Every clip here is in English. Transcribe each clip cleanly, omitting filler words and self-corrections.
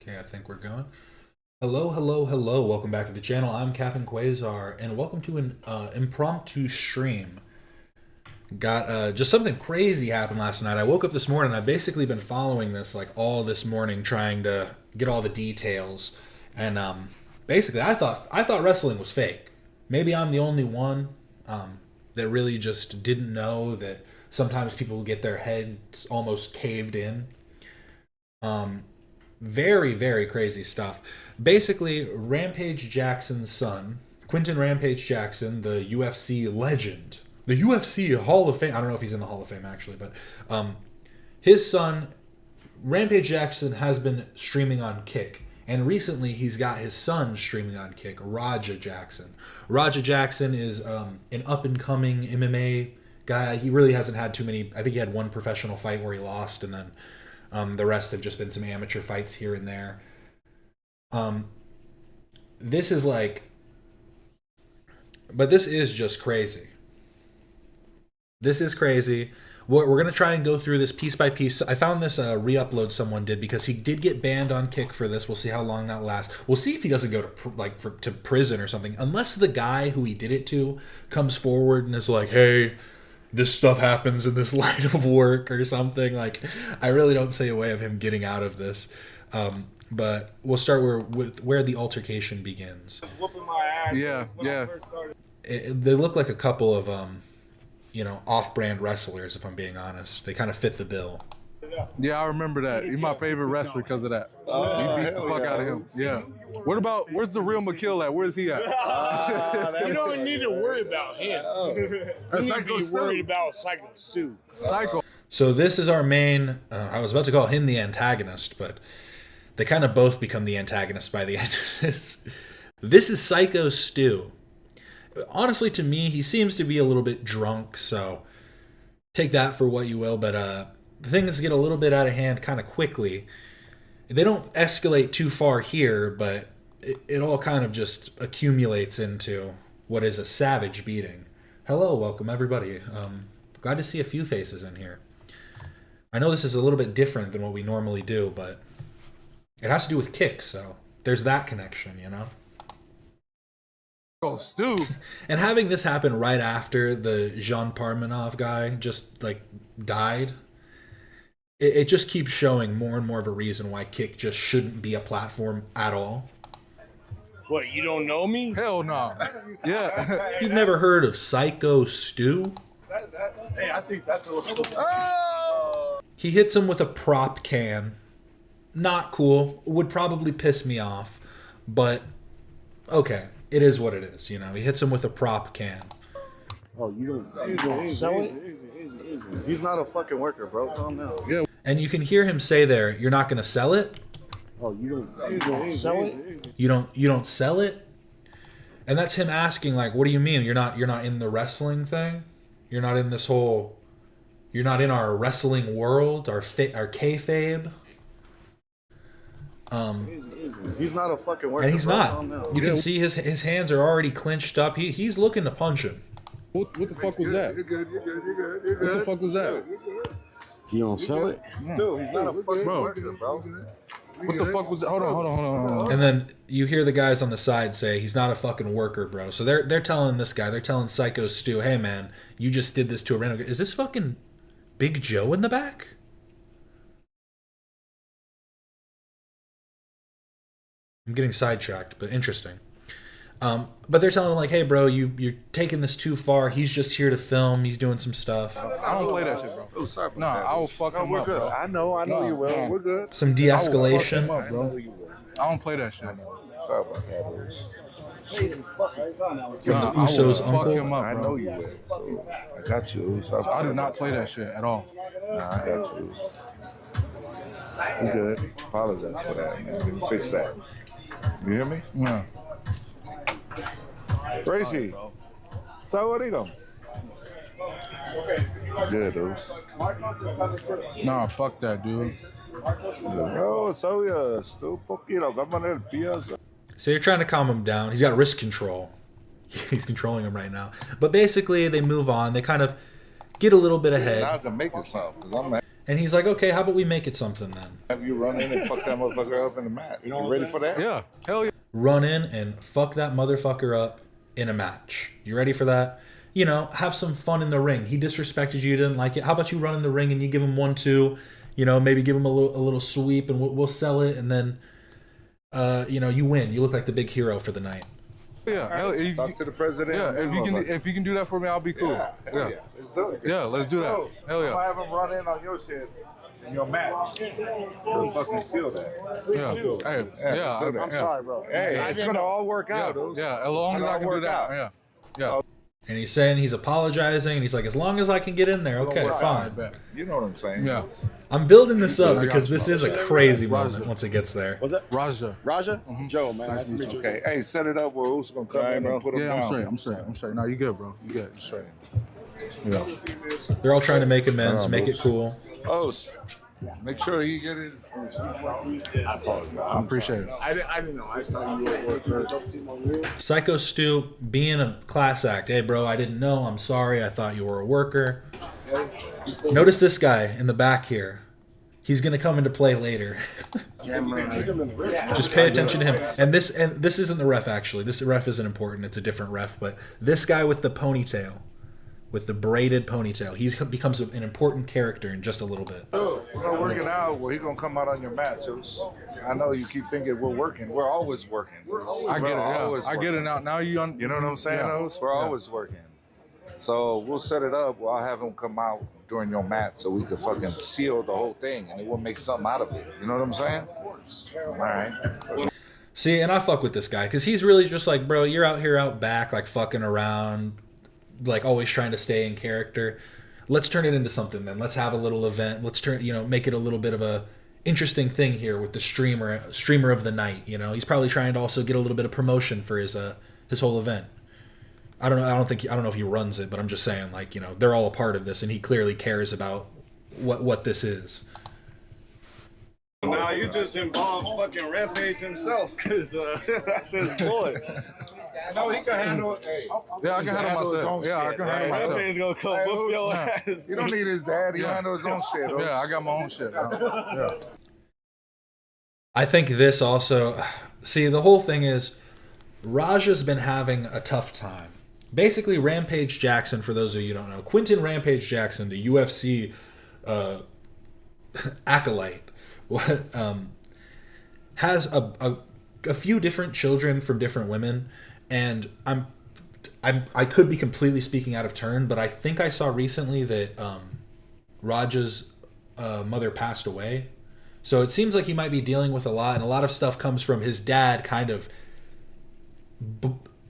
Okay, I think we're going. Hello, hello, hello. Welcome back to the channel. I'm Captain Quasar, and welcome to an impromptu stream. Got just something crazy happened last night. I woke up this morning. I've basically been following this like all this morning, trying to get all the details. And basically, I thought wrestling was fake. Maybe I'm the only one that really just didn't know that sometimes people get their heads almost caved in. Very, very crazy stuff. Basically, Rampage Jackson's son, Quentin Rampage Jackson, the UFC legend, the UFC Hall of Fame. I don't know if he's in the Hall of Fame actually, but his son, Rampage Jackson, has been streaming on Kick. And recently, he's got his son streaming on Kick, Raja Jackson. Raja Jackson is an up-and-coming MMA guy. He really hasn't had too many. I think he had one professional fight where he lost, and then the rest have just been some amateur fights here and there. This is like, but this is just crazy. This is crazy. We're going to try and go through this piece by piece. I found this re-upload someone did because he did get banned on Kick for this. We'll see how long that lasts. We'll see if he doesn't go to to prison or something. Unless the guy who he did it to comes forward and is like, "Hey, this stuff happens in this line of work," or something. Like, I really don't see a way of him getting out of this. But we'll start with where the altercation begins. Whooping my ass. Yeah. They look like a couple of off-brand wrestlers, if I'm being honest. They kind of fit the bill. Yeah, I remember that. He's my favorite wrestler because of that. You beat the fuck out of him. Yeah. Where's the real McKill at? Where's he at? You don't need to worry about him. You need to be worried about Psycho Stu. Psycho. So this is our main. I was about to call him the antagonist, but they kind of both become the antagonist by the end of this. This is Psycho Stu. Honestly, to me, he seems to be a little bit drunk, so take that for what you will. But things get a little bit out of hand kind of quickly. They don't escalate too far here, but it all kind of just accumulates into what is a savage beating. Hello, welcome everybody. Glad to see a few faces in here. I know this is a little bit different than what we normally do, but it has to do with Kick, so there's that connection, you know? Oh, Stu. And having this happen right after the Jean Parmenov guy just, like, died, it just keeps showing more and more of a reason why Kick just shouldn't be a platform at all. What, you don't know me? Hell no. Yeah. You've never heard of Psycho Stu? Hey, I think that's a little... He hits him with a prop can. Not cool. Would probably piss me off. But, okay. It is what it is, you know. He hits him with a prop can. Oh, you don't sell it? Easy. He's not a fucking worker, bro. Calm down. Yeah. And you can hear him say there, "You're not going to sell it?" Oh, you don't sell it? You don't sell it? And that's him asking, like, what do you mean? You're not in the wrestling thing? You're not in this whole... You're not in our wrestling world, our kayfabe? He's not a fucking worker. And he's bro. not. Calm down. You can see his hands are already clenched up. He's looking to punch him. What the fuck was that? You're good. What the fuck was that? You don't sell it? Dude, he's not a fucking Bro. worker, bro. What the fuck was that? Hold on. And then you hear the guys on the side say, "He's not a fucking worker, bro." So they're telling this guy, they're telling Psycho Stu, "Hey man, you just did this to a random guy." Is this fucking Big Joe in the back? I'm getting sidetracked, but interesting. But they're telling him, like, "Hey, bro, you're taking this too far. He's just here to film. He's doing some stuff." I don't play that shit, bro. Oh, sorry about Nah, that. I will fuck him We're up, good. bro. I know you will. No. We're good. Some I de-escalation. will fuck him up, I bro. know you will. I don't play that shit. Sorry about that, bro. From the Nah, I will Usos' fuck uncle. him up, I know bro. you will. So I got you. Sorry about I do that. not play that shit at all. Nah, I got you. You good. Apologize for that, man. Fix that. You hear me? Yeah. Gracie. So what are you going? Good, dude. Nah, fuck that, dude. No, soy stu poquito, cámara el pieza. So you're trying to calm him down. He's got wrist control. He's controlling him right now. But basically, they move on. They kind of get a little bit Now I ahead. can make it something, 'cause I'm And he's like, okay, how about we make it something then? Have you run in and fuck that motherfucker up in the mat? You ready for that? Yeah, hell yeah. Run in and fuck that motherfucker up in a match. You ready for that? You know, have some fun in the ring. He disrespected you, didn't like it. How about you run in the ring and you give him 1-2, you know, maybe give him a little sweep, and we'll sell it, and then, you know, you win. You look like the big hero for the night. Yeah, hell, Talk to the president. Yeah, if you can do that for me, I'll be cool. Yeah. Let's do it. Yeah, let's do that. Hell yeah. I'm gonna have him run in on your shit in your match to fucking seal that. Yeah. Hey, yeah. Let's do that. I'm sorry, bro. Hey, it's gonna all work out. Yeah, as long as I can do that. Yeah. Yeah. And he's saying he's apologizing, and he's like, as long as I can get in there, okay, fine. You know what I'm saying? Yeah. I'm building this up because this is a crazy moment once it gets there. What's that? Raja. Raja? Joe, man. Nice to meet you. Okay. Hey, set it up where who's gonna come in and put him Yeah, down. I'm straight. No, you good, bro. You good. You straight. Yeah. They're all trying to make amends, make it cool. Oh, make sure he get his. I appreciate it. I didn't know. I just thought you were a worker. Psycho Stu being a class act. Hey, bro, I didn't know. I'm sorry. I thought you were a worker. Notice this guy in the back here. He's gonna come into play later. Just pay attention to him. And this isn't the ref actually. This ref isn't important. It's a different ref. But this guy with the ponytail, with the braided ponytail, he becomes an important character in just a little bit. We're gonna work it out. Well, he gonna come out on your matches. I know you keep thinking we're working. We're always working. I get it. Yeah. I get it now. Now you know what I'm saying? Yeah. We're always working. So we'll set it up. I'll have him come out during your match so we can fucking seal the whole thing and we'll make something out of it. You know what I'm saying? All right. See, and I fuck with this guy because he's really just like, bro, you're out here out back, like fucking around, like always trying to stay in character. Let's turn it into something then. Let's have a little event. Let's make it a little bit of a interesting thing here with the streamer of the night. You know, he's probably trying to also get a little bit of promotion for his whole event. I don't know. I don't know if he runs it, but I'm just saying, like, you know, they're all a part of this, and he clearly cares about what this is. Now you just involved fucking Rampage himself, because that's his boy. No, he can handle it. Hey, yeah, I can handle myself. Yeah, I can handle myself. Rampage gonna come whoop your ass. You don't need his dad. He handle his own shit. Yeah, I got my own shit. Yeah. I think this also. See, the whole thing is, Raja's been having a tough time. Basically, Rampage Jackson, for those of you who don't know, Quentin Rampage Jackson, the UFC acolyte, has a few different children from different women, and I could be completely speaking out of turn, but I think I saw recently that Raja's mother passed away, so it seems like he might be dealing with a lot, and a lot of stuff comes from his dad kind of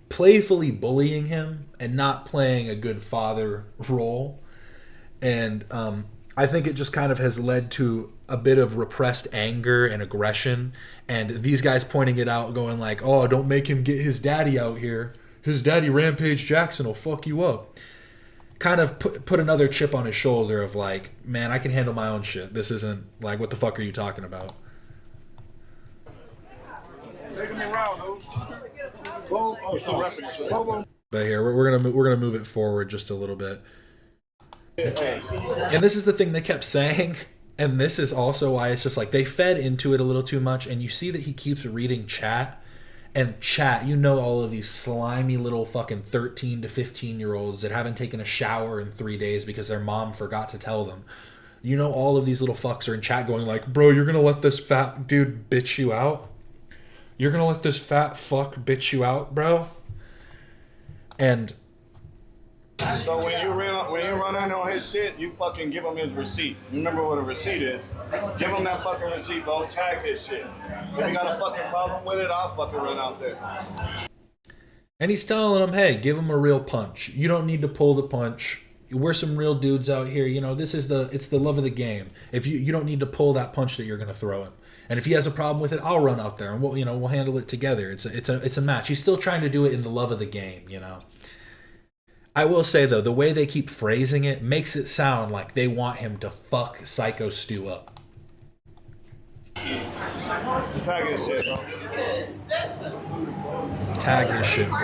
playfully bullying him and not playing a good father role. And I think it just kind of has led to a bit of repressed anger and aggression, and these guys pointing it out, going like, oh, don't make him get his daddy out here. His daddy Rampage Jackson will fuck you up. Kind of put another chip on his shoulder of like, man, I can handle my own shit. This isn't like, what the fuck are you talking about? Taking me around, But here we're gonna move it forward just a little bit. And this is the thing they kept saying, and this is also why it's just like they fed into it a little too much. And you see that he keeps reading chat, and chat. You know, all of these slimy little fucking 13 to 15-year-olds that haven't taken a shower in 3 days because their mom forgot to tell them. You know, all of these little fucks are in chat going like, bro, you're gonna let this fat dude bitch you out? You're gonna let this fat fuck bitch you out, bro? And so when you run in on his shit, you fucking give him his receipt. You remember what a receipt is? Give him that fucking receipt, bro. Tag his shit. If you got a fucking problem with it, I'll fucking run out there. And he's telling him, hey, give him a real punch. You don't need to pull the punch. We're some real dudes out here. You know, it's the love of the game. If you don't need to pull that punch that you're gonna throw him. And if he has a problem with it, I'll run out there and we'll handle it together. It's a match. He's still trying to do it in the love of the game, you know. I will say though, the way they keep phrasing it makes it sound like they want him to fuck Psycho Stu up. Tag his shit, bro. Tag his shit, bro.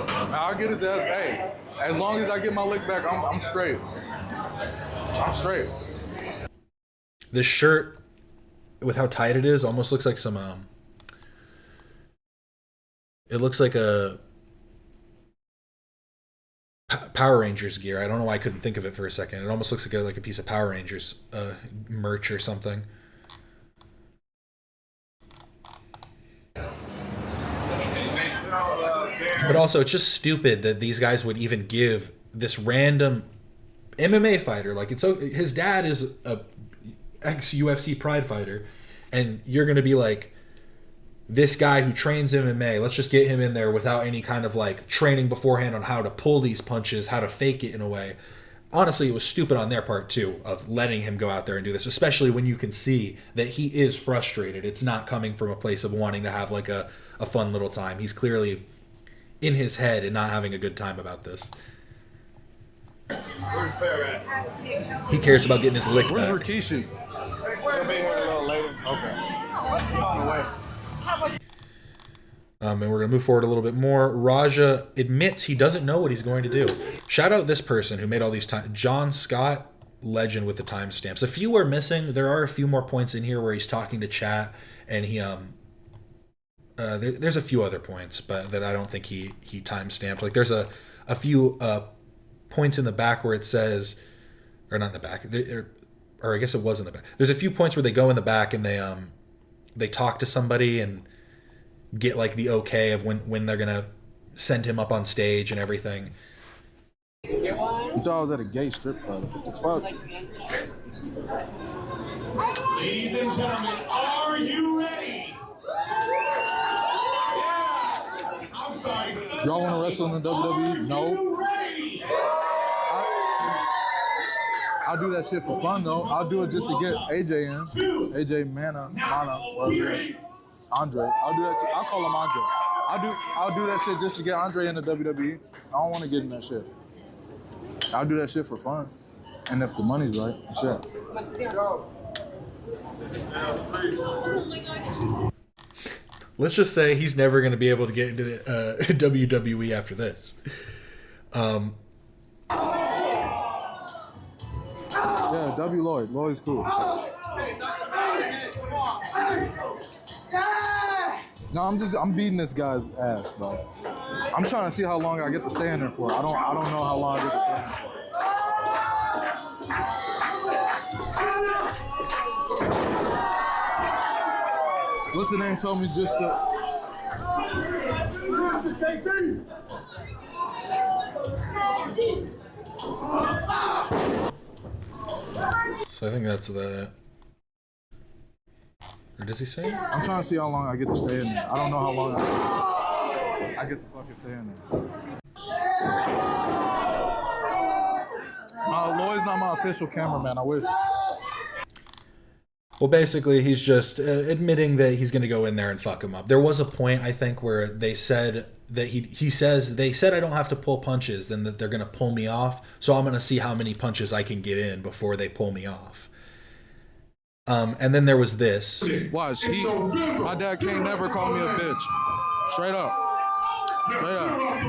I'll get it there. Hey, as long as I get my lick back, I'm straight. I'm straight. This shirt, with how tight it is, almost looks like some it looks like a Power Rangers gear. I don't know why I couldn't think of it for a second. It almost looks like a piece of Power Rangers merch or something. But also, it's just stupid that these guys would even give this random MMA fighter, like, it's his dad is a ex UFC Pride fighter, and you're gonna be like, this guy who trains MMA, let's just get him in there without any kind of like training beforehand on how to pull these punches, how to fake it in a way. Honestly, it was stupid on their part too, of letting him go out there and do this, especially when you can see that he is frustrated. It's not coming from a place of wanting to have like a fun little time. He's clearly in his head and not having a good time about this. Where's Bear at? He cares about getting his lick Where's back. Rikishi? He'll be here a little later. Okay. On the way. And we're going to move forward a little bit more. Raja admits he doesn't know what he's going to do. Shout out this person who made all these time. John Scott, legend with the timestamps. A few are missing. There are a few more points in here where he's talking to chat, and he there's a few other points, but that I don't think he timestamped. Like there's a few points in the back where it says, or not in the back, or I guess it was in the back. There's a few points where they go in the back and they talk to somebody and get like the okay of when they're gonna send him up on stage and everything. You thought I was at a gay strip club. What the fuck? Ladies and gentlemen, are you ready? Yeah! I'm sorry, son. Y'all want to wrestle in the WWE? No. I'll do that shit for fun though. I'll do it just to get AJ in. AJ Mana, whatever. Andre. I'll do that. I'll call him Andre. I'll do that shit just to get Andre in the WWE. I don't want to get in that shit. I'll do that shit for fun. And if the money's right, shit. Let's just say he's never going to be able to get into the WWE after this. Yeah, W. Lloyd. Lloyd's cool. No, I'm beating this guy's ass, bro. I'm trying to see how long I get to stay in there for. I don't know how long I get to stay in there for. What's the name told me just to... So I think that's the... Or does he say? I'm trying to see how long I get to stay in there. I don't know how long I get to fucking stay in there. Lloyd's not my official cameraman. I wish. Well, basically, he's just admitting that he's going to go in there and fuck him up. There was a point, I think, where they said that they said I don't have to pull punches, then that they're going to pull me off. So I'm going to see how many punches I can get in before they pull me off. And then there was this. Watch, my dad can't never call me a bitch. Straight up. Straight up.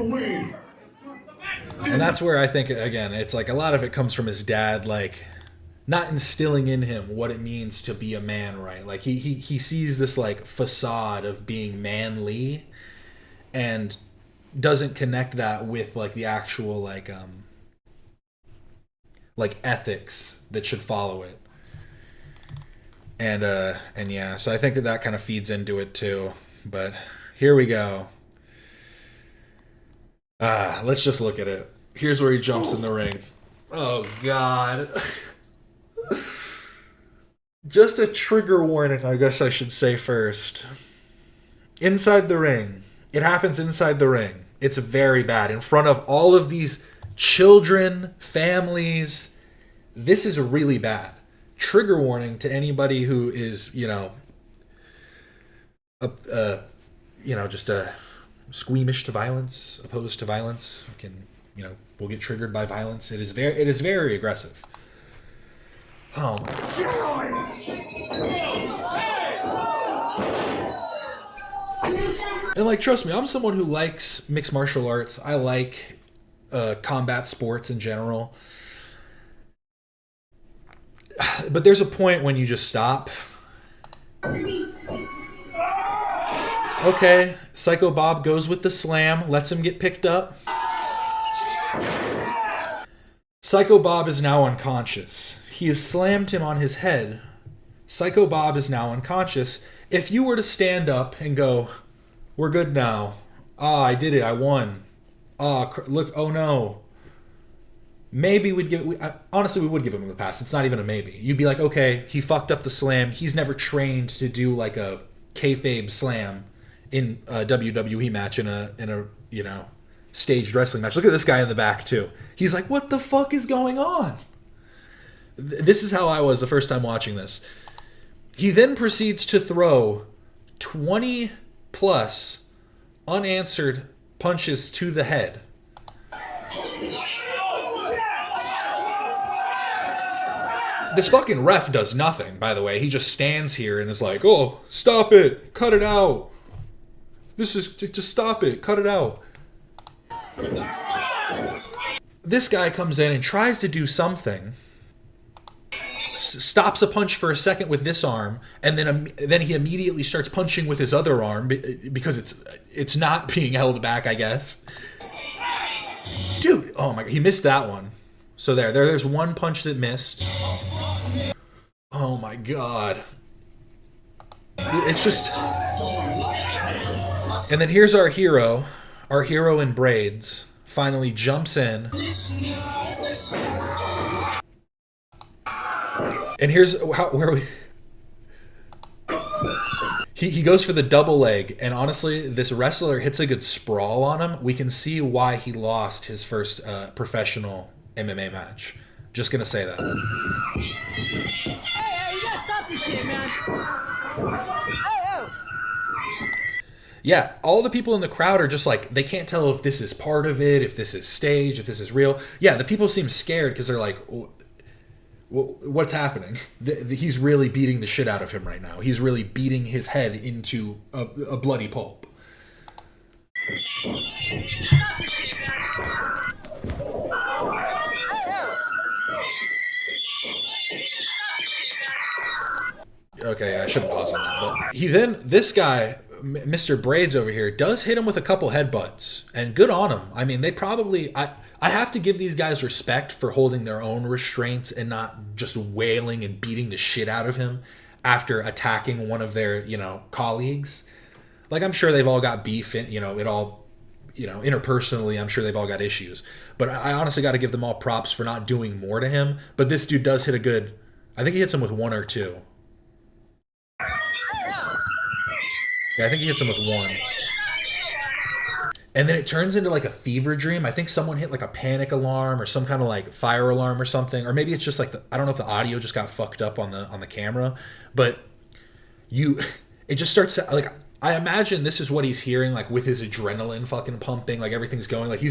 And that's where I think, again, it's like a lot of it comes from his dad, like not instilling in him what it means to be a man, right? Like he sees this like facade of being manly and doesn't connect that with like the actual like ethics that should follow it. And yeah, so I think that kind of feeds into it too. But here we go. Let's just look at it. Here's where he jumps in the ring. Oh, God. Just a trigger warning, I guess I should say first. Inside the ring. It happens inside the ring. It's very bad. In front of all of these children, families. This is really bad. Trigger warning to anybody who is, just squeamish to violence, opposed to violence, will get triggered by violence. It is very aggressive. Oh my God. And trust me, I'm someone who likes mixed martial arts. I like combat sports in general. But there's a point when you just stop. Okay, Psycho Bob goes with the slam, lets him get picked up. Psycho Bob is now unconscious. He has slammed him on his head. Psycho Bob is now unconscious. If you were to stand up and go, we're good now. Ah, I did it. I won. Ah, look. Oh no. Maybe we'd give. Honestly, we would give him the pass. It's not even a maybe. You'd be like, okay, he fucked up the slam. He's never trained to do like a kayfabe slam in a WWE match in a staged wrestling match. Look at this guy in the back too. He's like, what the fuck is going on? This is how I was the first time watching this. He then proceeds to throw 20 plus unanswered punches to the head. This fucking ref does nothing, by the way. He just stands here and is like, oh, stop it. Cut it out. This is, just stop it. Cut it out. This guy comes in and tries to do something. Stops a punch for a second with this arm, and then he immediately starts punching with his other arm because it's not being held back, I guess. Dude, oh my god, he missed that one. So there's one punch that missed. Oh my god. It's just... And then here's our hero in braids, finally jumps in. And here's where we... He goes for the double leg, and honestly, this wrestler hits a good sprawl on him. We can see why he lost his first professional MMA match. Just gonna say that. Hey, you gotta stop this shit, man. Yeah, all the people in the crowd are just like, they can't tell if this is part of it, if this is staged, if this is real. Yeah, the people seem scared because they're like, what's happening? He's really beating the shit out of him right now. He's really beating his head into a bloody pulp. Okay, I shouldn't pause on that. But this guy, Mr. Braids over here, does hit him with a couple headbutts, and good on him. I mean, they probably... I have to give these guys respect for holding their own restraints and not just wailing and beating the shit out of him after attacking one of their, colleagues. Like, I'm sure they've all got beef, and, interpersonally, I'm sure they've all got issues. But I honestly got to give them all props for not doing more to him. But this dude does hit a good... I think he hits him with one or two. Yeah, I think he hits him with one. And then it turns into like a fever dream. I think someone hit like a panic alarm or some kind of like fire alarm or something. Or maybe it's just like, I don't know if the audio just got fucked up on the camera. But it just starts, like, I imagine this is what he's hearing, like with his adrenaline fucking pumping, like everything's going. Like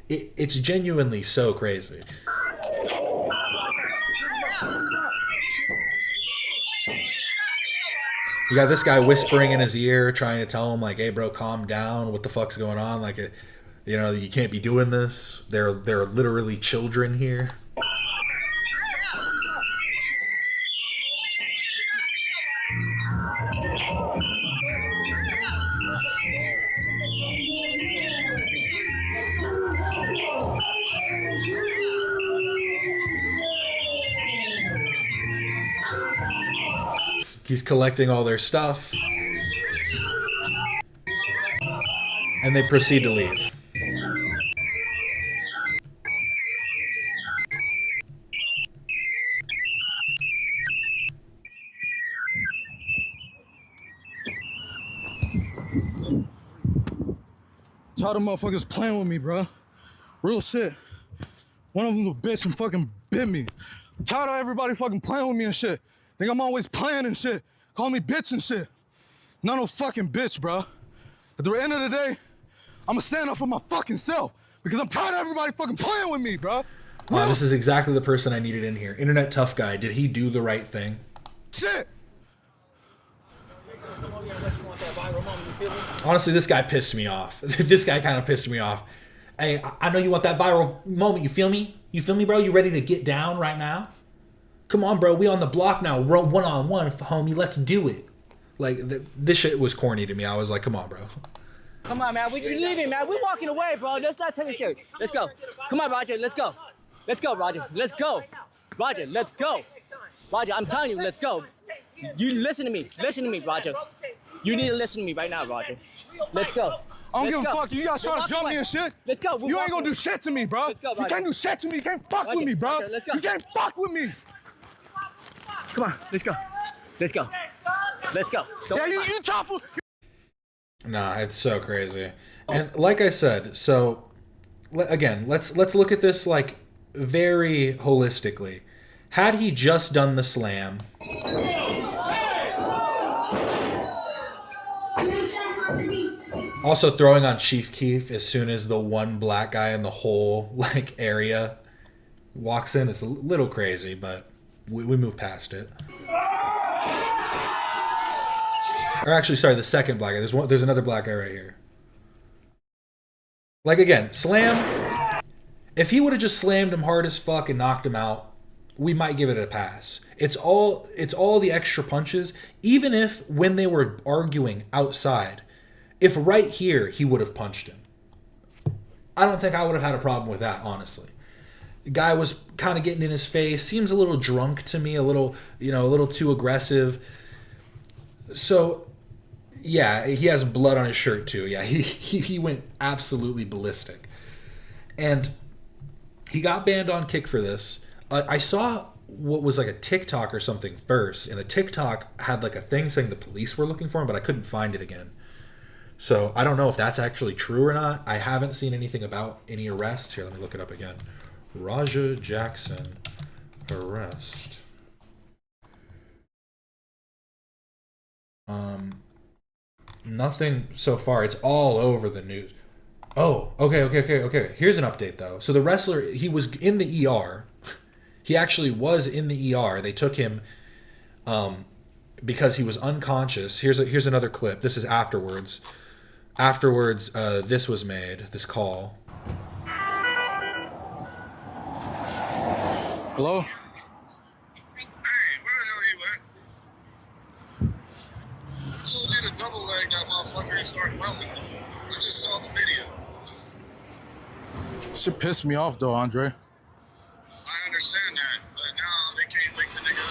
it's genuinely so crazy. You got this guy whispering in his ear, trying to tell him, like, hey, bro, calm down. What the fuck's going on? Like, you can't be doing this. There are literally children here. He's collecting all their stuff. And they proceed to leave. Tired of motherfuckers playing with me, bro. Real shit. One of them a bitch and fucking bit me. I'm tired of everybody fucking playing with me and shit. Think I'm always playing and shit. Call me bitch and shit. Not no fucking bitch, bro. At the end of the day, I'ma stand up for my fucking self because I'm tired of everybody fucking playing with me, bro. Wow, this is exactly the person I needed in here. Internet tough guy. Did he do the right thing? Shit. Honestly, this guy pissed me off. This guy kind of pissed me off. Hey, I know you want that viral moment. You feel me? You feel me, bro? You ready to get down right now? Come on, bro. We on the block now. We're one-on-one, homie. Let's do it. Like, this shit was corny to me. I was like, come on, bro. Come on, man. We're leaving, man. We're walking away, bro. Let's not take it serious. Let's go. Come on, Roger. Let's go. Let's go, Roger. Let's go. Roger, let's go. Roger, I'm telling you, let's go. You listen to me. Listen to me, Roger. You need to listen to me right now, Roger. Let's go. I don't give a fuck. You guys trying to jump me and shit? Let's go. You ain't gonna do shit to me, bro. Let's go, You Roger. can't do shit to me. You can't fuck with me, bro. Roger, let's go. You can't fuck with me. Come on, let's go. Let's go. Let's go. Yeah, you tough. Nah, it's so crazy. And like I said, so again, let's look at this like very holistically. Had he just done the slam, also throwing on Chief Keef as soon as the one black guy in the whole like area walks in, it's a little crazy, but we move past it. Or actually, sorry, the second black guy. There's another black guy right here. Like again, slam. If he would have just slammed him hard as fuck and knocked him out, we might give it a pass. It's all the extra punches. Even if when they were arguing outside, if right here he would have punched him, I don't think I would have had a problem with that, honestly. The guy was kind of getting in his face. Seems a little drunk to me. A little too aggressive. So, yeah, he has blood on his shirt too. Yeah, he went absolutely ballistic. And he got banned on Kick for this. I saw what was like a TikTok or something first, and the TikTok had like a thing saying the police were looking for him, but I couldn't find it again. So I don't know if that's actually true or not. I haven't seen anything about any arrests. Here, let me look it up again. Raja Jackson arrest. Nothing so far. It's all over the news. Oh, okay. Here's an update though. So the wrestler, he was in the ER. He actually was in the ER. They took him because he was unconscious. Here's another clip. This is afterwards. Afterwards, this was made. This call. Hello? Hey, where the hell are you at? I told you to double leg that motherfucker and start welding him. I just saw the video. Shit pissed me off though, Andre. I understand that, but now they can't wake the nigga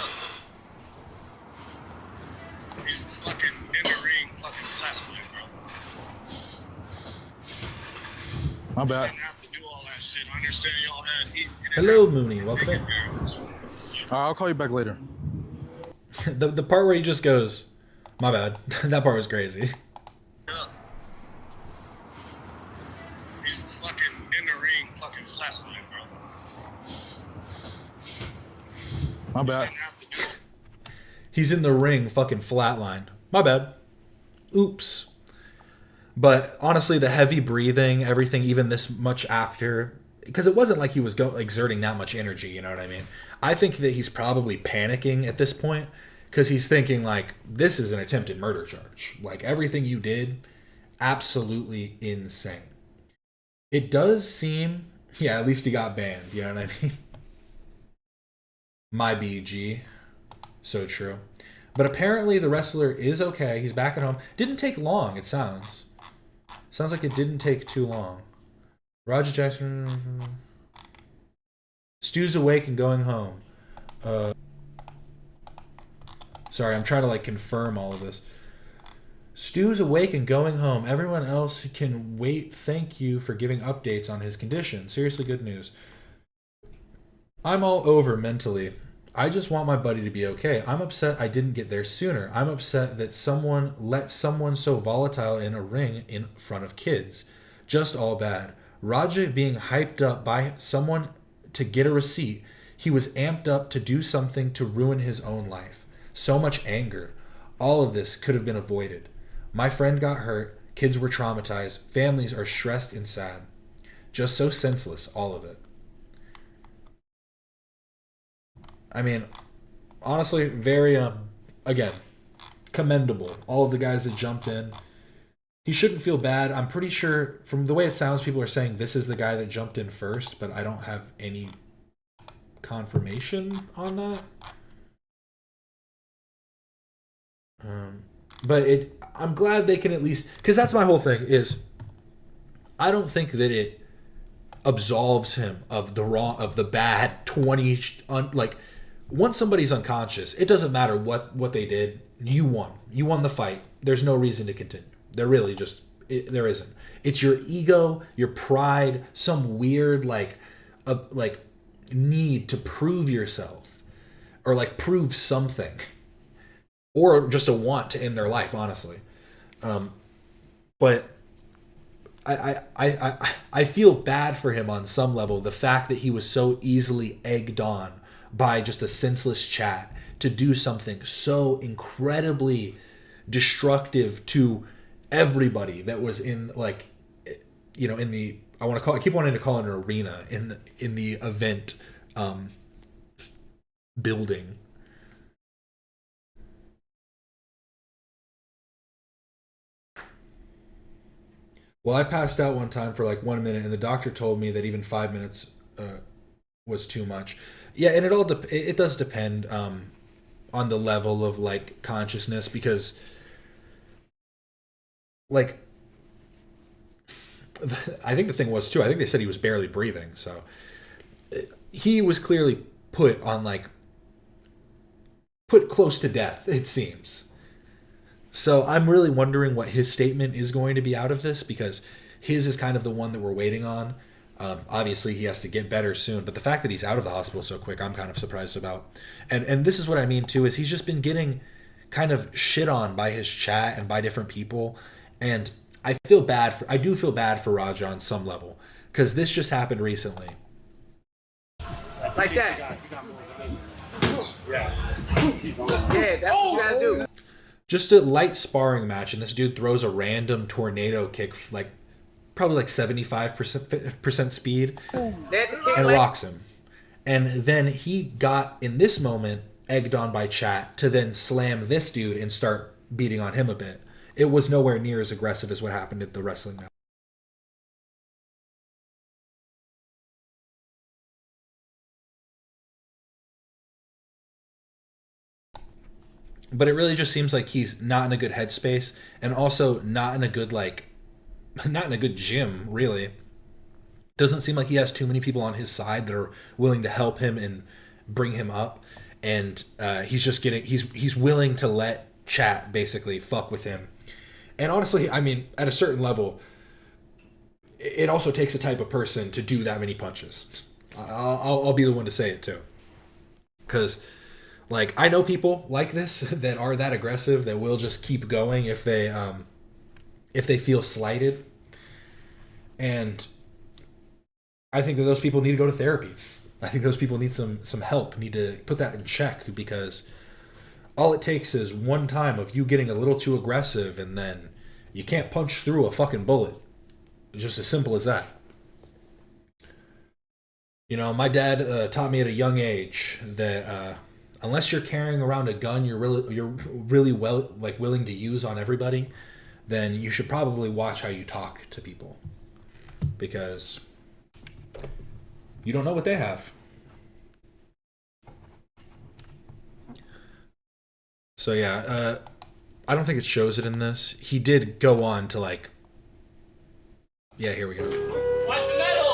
up. He's fucking in the ring, fucking flatline, bro. My You bad. didn't have to do all that shit. I understand y'all had heat. Hello, Mooney. Welcome in. Alright, I'll call you back later. The part where he just goes, my bad. That part was crazy. He's fucking in the ring, fucking flatline, bro. My bad. Didn't have to do it. He's in the ring, fucking flatline. My bad. Oops. But honestly, the heavy breathing, everything, even this much after, because it wasn't like he was exerting that much energy, you know what I mean? I think that he's probably panicking at this point because he's thinking like, this is an attempted murder charge. Like everything you did, absolutely insane. It does seem, yeah, at least he got banned, you know what I mean? My BG. So true. But apparently the wrestler is okay. He's back at home. Didn't take long, it sounds. Sounds like it didn't take too long. Roger Jackson. Stu's awake and going home. Sorry, I'm trying to like confirm all of this. Stu's awake and going home. Everyone else can wait. Thank you for giving updates on his condition. Seriously, good news. I'm all over mentally. I just want my buddy to be okay. I'm upset I didn't get there sooner. I'm upset that someone let someone so volatile in a ring in front of kids. Just all bad. Raja being hyped up by someone to get a receipt. He was amped up to do something to ruin his own life. So much anger. All of this could have been avoided. My friend got hurt. Kids were traumatized. Families are stressed and sad. Just so senseless, all of it. I mean, honestly, very, again, commendable. All of the guys that jumped in. He shouldn't feel bad. I'm pretty sure, from the way it sounds, people are saying this is the guy that jumped in first, but I don't have any confirmation on that. But I'm glad they can at least, because that's my whole thing is, I don't think that it absolves him of the bad 20 like once somebody's unconscious, it doesn't matter what they did. You won the fight. There's no reason to continue. There really just there isn't. It's your ego, your pride, some weird like need to prove yourself or like prove something, or just a want to end their life, honestly. But I feel bad for him on some level. The fact that he was so easily egged on by just a senseless chat to do something so incredibly destructive to everybody that was in, like, you know, in the, I keep wanting to call it an arena, in the event building. Well, I passed out one time for like 1 minute, and the doctor told me that even 5 minutes was too much. Yeah, and it does depend on the level of like consciousness, because like I think the thing was too, I think they said he was barely breathing, so he was clearly put close to death, it seems. So I'm really wondering what his statement is going to be out of this, because his is kind of the one that we're waiting on. Obviously, he has to get better soon, but the fact that he's out of the hospital so quick, I'm kind of surprised about. And this is what I mean, too, is he's just been getting kind of shit on by his chat and by different people. And I do feel bad for Raja on some level, because this just happened recently. Like that. Yeah, that's what you gotta do. Just a light sparring match, and this dude throws a random tornado kick, like probably like 75% speed, and rocks him. And then he got, in this moment, egged on by chat to then slam this dude and start beating on him a bit. It was nowhere near as aggressive as what happened at the wrestling match. But it really just seems like he's not in a good headspace, and also not in a good gym, really. Doesn't seem like he has too many people on his side that are willing to help him and bring him up. And he's willing to let chat basically fuck with him. And honestly, I mean, at a certain level, it also takes a type of person to do that many punches. I'll be the one to say it too. Because, like, I know people like this that are that aggressive, that will just keep going if they feel slighted. And I think that those people need to go to therapy. I think those people need some help, need to put that in check, because all it takes is one time of you getting a little too aggressive, and then you can't punch through a fucking bullet. It's just as simple as that. You know, my dad taught me at a young age that unless you're carrying around a gun you're really willing to use on everybody, then you should probably watch how you talk to people, because you don't know what they have. So yeah, I don't think it shows it in this. He did go on to like, yeah, here we go. Watch the medal!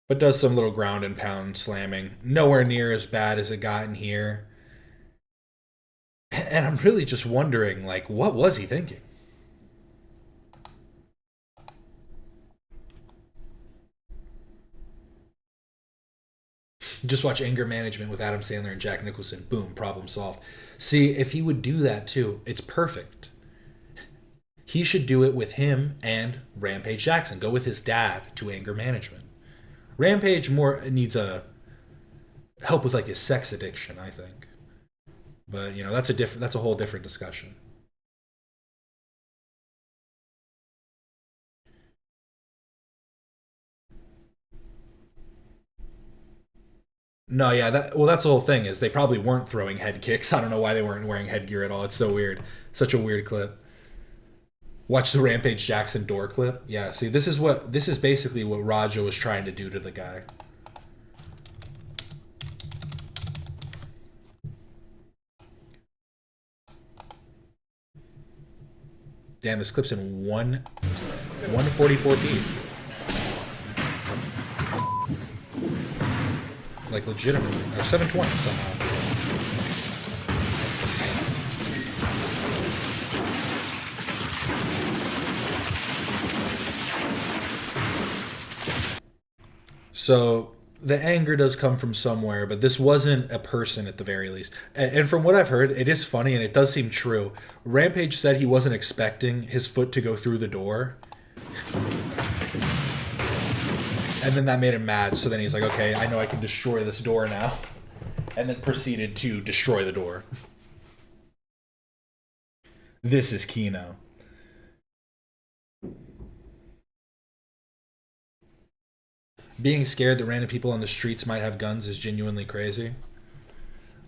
But does some little ground and pound slamming. Nowhere near as bad as it got in here. And I'm really just wondering, like, what was he thinking? Just watch Anger Management with Adam Sandler and Jack Nicholson. Boom, problem solved. See, if he would do that too, it's perfect. He should do it with him and Rampage Jackson. Go with his dad to Anger Management. Rampage more needs a help with like his sex addiction, I think. But you know, that's a whole different discussion. No, yeah, that's the whole thing, is they probably weren't throwing head kicks. I don't know why they weren't wearing headgear at all. It's so weird. Such a weird clip. Watch the Rampage Jackson door clip. Yeah, see, this is basically what Raja was trying to do to the guy. Damn, this clip's in 144p. Like legitimately, or 720 somehow. So the anger does come from somewhere, but this wasn't a person at the very least. And from what I've heard, it is funny and it does seem true. Rampage said he wasn't expecting his foot to go through the door. And then that made him mad. So then he's like, okay, I know I can destroy this door now. And then proceeded to destroy the door. This is Kino. Being scared that random people on the streets might have guns is genuinely crazy.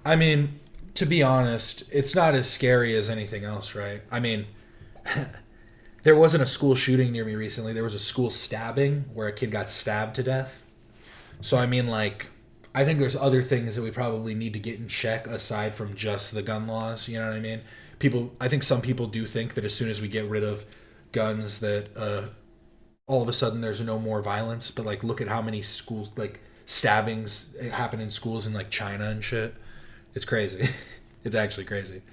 I mean, to be honest, it's not as scary as anything else, right? I mean, there wasn't a school shooting near me recently. There was a school stabbing where a kid got stabbed to death. So, I mean, like, I think there's other things that we probably need to get in check aside from just the gun laws, you know what I mean? I think some people do think that as soon as we get rid of guns that all of a sudden there's no more violence, but like look at how many schools, like stabbings happen in schools in like China and shit. It's crazy. It's actually crazy.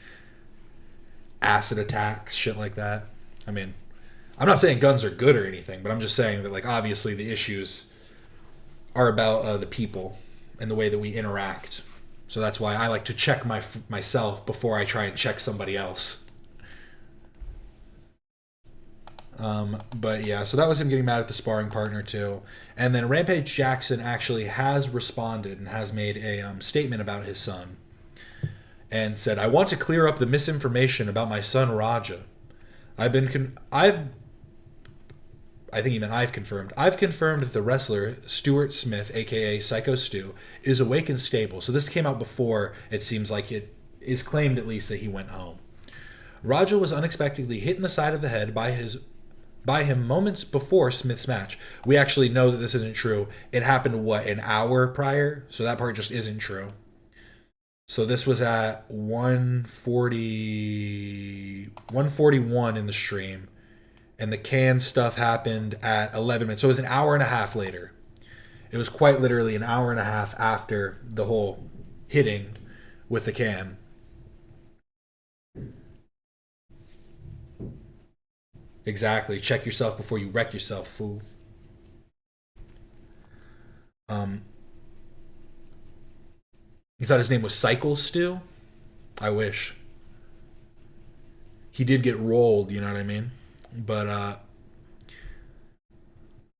Acid attacks, shit like that. I mean, I'm not saying guns are good or anything, but I'm just saying that like obviously the issues are about the people and the way that we interact. So that's why I like to check myself before I try and check somebody else. But yeah, so that was him getting mad at the sparring partner too. And then Rampage Jackson actually has responded and has made a statement about his son. And said, I want to clear up the misinformation about my son Raja. I've confirmed that the wrestler Stuart Smith, aka Psycho Stu, is awake and stable. So this came out before it seems like it is claimed at least that he went home. Raja was unexpectedly hit in the side of the head by him moments before Smith's match. We actually know that this isn't true. It happened, an hour prior? So that part just isn't true. So this was at 141 in the stream. And the can stuff happened at 11 minutes. So it was an hour and a half later. It was quite literally an hour and a half after the whole hitting with the can. Exactly. Check yourself before you wreck yourself, fool. You thought his name was Cycle Stew? I wish. He did get rolled, you know what I mean? But,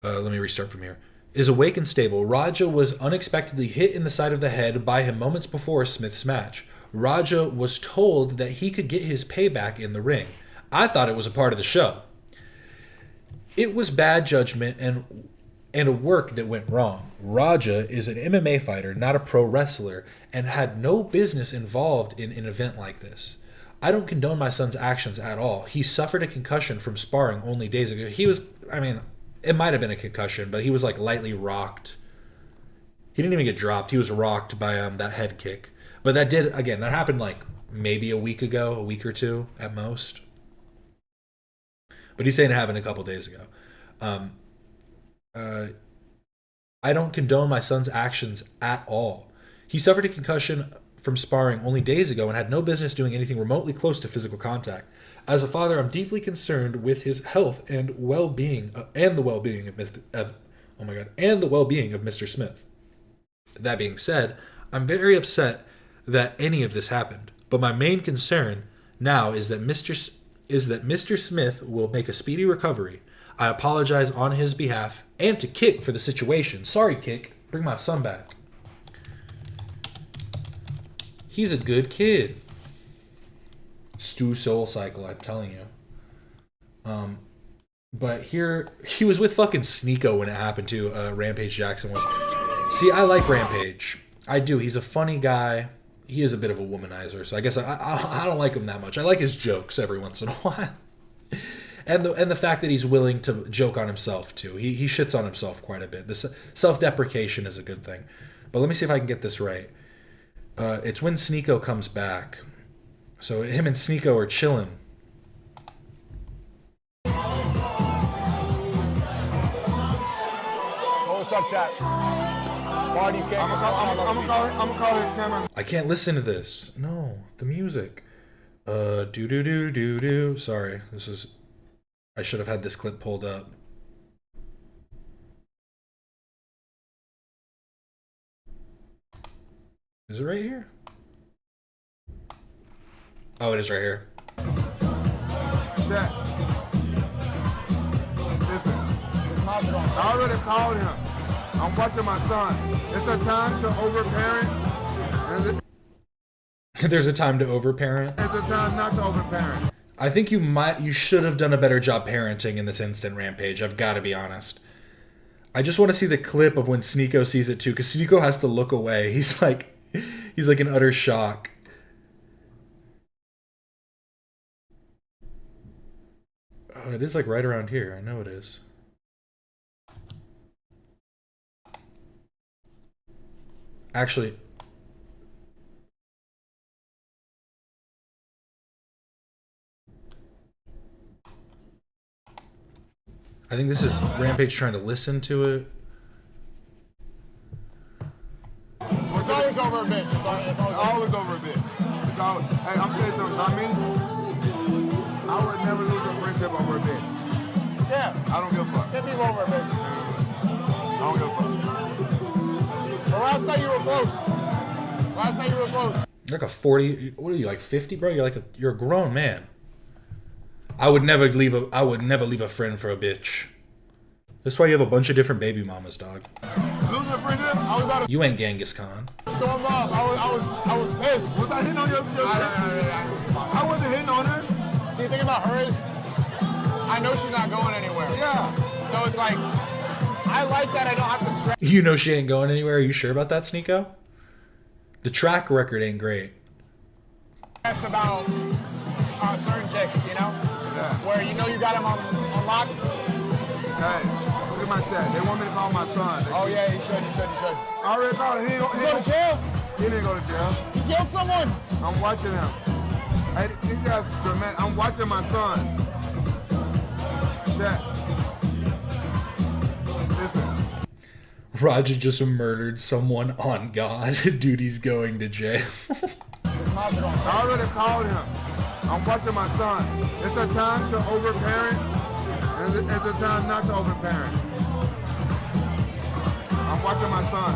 let me restart from here. Is awake and stable. Raja was unexpectedly hit in the side of the head by him moments before Smith's match. Raja was told that he could get his payback in the ring. I thought it was a part of the show. It was bad judgment and a work that went wrong. Raja is an MMA fighter, not a pro wrestler, and had no business involved in an event like this. I don't condone my son's actions at all. He suffered a concussion from sparring only days ago. It might have been a concussion, but he was like lightly rocked. He didn't even get dropped. He was rocked by that head kick. But that happened like maybe a week or two at most. But he's saying it happened a couple days ago. I don't condone my son's actions at all. He suffered a concussion from sparring only days ago and had no business doing anything remotely close to physical contact. As a father, I'm deeply concerned with his health and well-being, and the well-being of Mr. Smith. That being said, I'm very upset that any of this happened. But my main concern now is that Mr. Smith will make a speedy recovery. I apologize on his behalf and to Kick for the situation. Sorry, Kick. Bring my son back. He's a good kid. Stu Soul Cycle, I'm telling you. But here, he was with fucking Sneeko when it happened to Rampage Jackson was. See, I like Rampage. I do. He's a funny guy. He is a bit of a womanizer, so I guess I don't like him that much. I like his jokes every once in a while. And the fact that he's willing to joke on himself too. He shits on himself quite a bit. This self-deprecation is a good thing. But let me see if I can get this right. It's when Sneeko comes back. So him and Sneeko are chilling. What's up, chat? Party cake. I'm gonna call his camera. I can't listen to this. No, the music. Do. Sorry, this is. I should have had this clip pulled up. Is it right here? Oh, it is right here. Chat. Listen, I already called him. I'm watching my son. It's a time to overparent. There's a time to overparent. It's a time not to overparent. I think you should have done a better job parenting in this instant, Rampage. I've got to be honest. I just want to see the clip of when Sneeko sees it too, because Sneeko has to look away. He's like in utter shock. Oh, it is like right around here. I know it is. Actually, I think this is Rampage trying to listen to it. It's always over a bit. It's always over a bit. Hey, I'm saying something about me. I would never lose a friendship over a bit. Yeah. I don't give a fuck. Get people over a bit. I don't give a fuck. But last night you were close. You're like a 40. What are you, like 50, bro? You're a grown man. I would never leave a friend for a bitch. That's why you have a bunch of different baby mamas, dog. Losing a friendship? I was about to You ain't Genghis Khan. storm off. I was pissed. Was I hitting on your shit? I wasn't hitting on her. See, the thing about her is, I know she's not going anywhere. Yeah. So it's like, I like that I don't have to stress. You know she ain't going anywhere. Are you sure about that, Sneeko? The track record ain't great. About certain chicks, you know? Yeah. Where you know you got them on lock. Hey, look at my chat. They want me to call my son. Oh yeah, you should. I already called him. He go to jail? He didn't go to jail. He killed someone. I'm watching him. Hey, these guys are dramatic. I'm watching my son. Chat. Listen. Roger just murdered someone on God. Dude, he's going to jail. I already called him. I'm watching my son. It's a time to overparent, and it's a time not to overparent. I'm watching my son.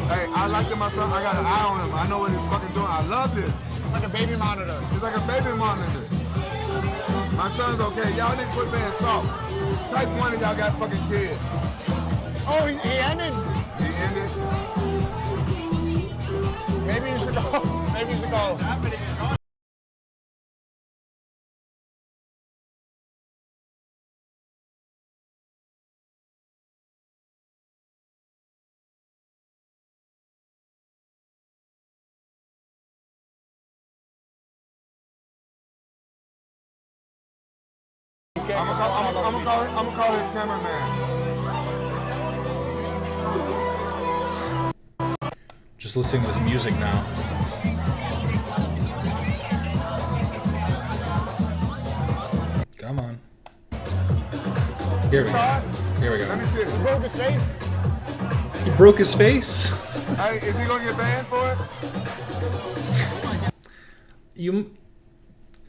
Hey, I like that my son, I got an eye on him. I know what he's fucking doing. I love this. It's like a baby monitor. It's like a baby monitor. My son's okay. Y'all didn't quit being soft. Type 1 of y'all got fucking kids. Oh, he ended? He ended. Maybe you should go. Maybe you should go. I'm gonna call his cameraman. Just listening to this music now. Come on. Here we go. Here we Let me go. see it. He broke his face? He broke his face? Hey, is he gonna get banned for it?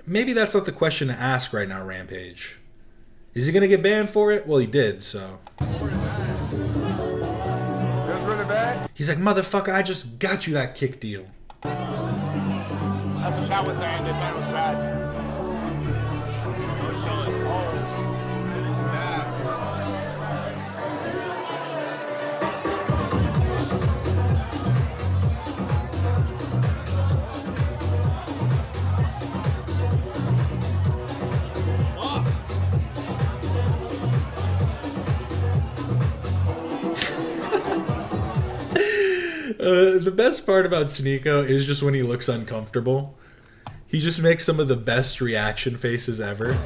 Maybe that's not the question to ask right now, Rampage. Is he gonna get banned for it? Well, he did, so. It was really bad? He's like, motherfucker, I just got you that kick deal. That's what chat was saying. They said it was bad. The best part about Sneeko is just when he looks uncomfortable. He just makes some of the best reaction faces ever.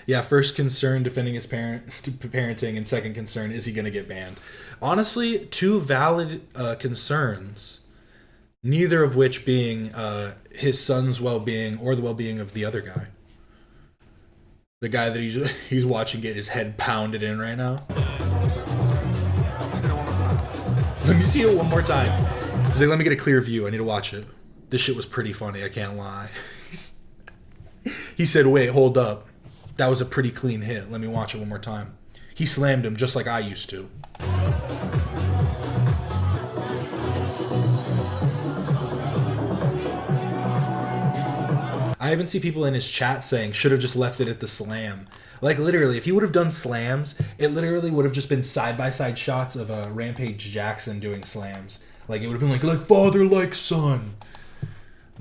Yeah, first concern defending his parenting, and second concern, is he going to get banned? Honestly, two valid concerns, neither of which being his son's well-being or the well-being of the other guy. The guy that he's watching get his head pounded in right now. Let me see it one more time. He's like, let me get a clear view. I need to watch it. This shit was pretty funny, I can't lie. He said, wait, hold up. That was a pretty clean hit. Let me watch it one more time. He slammed him just like I used to. I even see people in his chat saying, should have just left it at the slam. Like, literally, if he would have done slams, it literally would have just been side-by-side shots of Rampage Jackson doing slams. Like, it would have been like father, like son.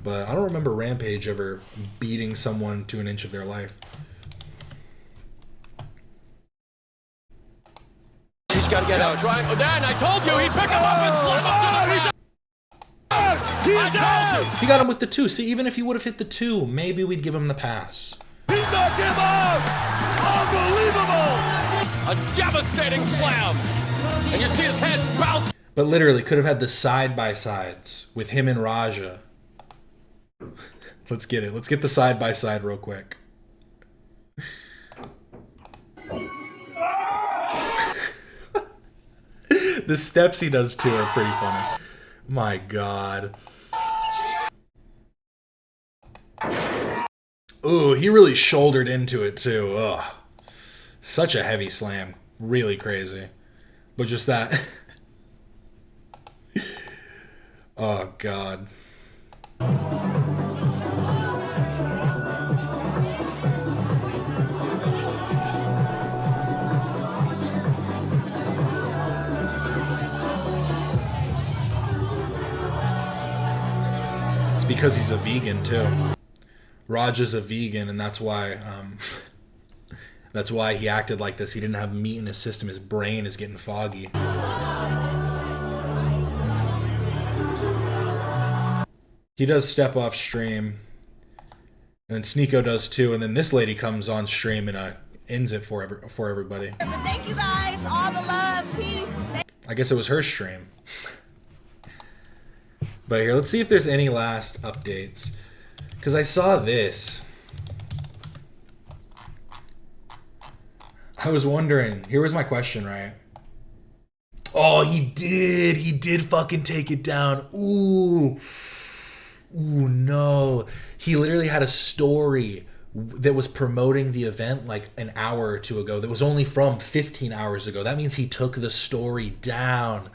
But I don't remember Rampage ever beating someone to an inch of their life. He's got to get out. Trying. Oh, Dan, I told you he'd pick him up and slam him to the... He's out! He got him with the 2. See, even if he would have hit the 2, maybe we'd give him the pass. He knocked him out! Unbelievable! A devastating slam! And you see his head bounce. But literally, could have had the side-by-sides with him and Raja. Let's get it. Let's get the side-by-side real quick. The steps he does too are pretty funny. My God. Ooh, he really shouldered into it too. Ugh. Such a heavy slam. Really crazy. But just that. Oh, God. It's because he's a vegan too. Raj is a vegan, and that's why he acted like this. He didn't have meat in his system. His brain is getting foggy. He does step off stream, and then Sneeko does too, and then this lady comes on stream and ends it for everybody. Thank you guys, all the love, peace. I guess it was her stream. But here, let's see if there's any last updates. Because I saw this. I was wondering, here was my question, right? Oh, he did fucking take it down. Ooh, no. He literally had a story that was promoting the event like an hour or two ago that was only from 15 hours ago. That means he took the story down.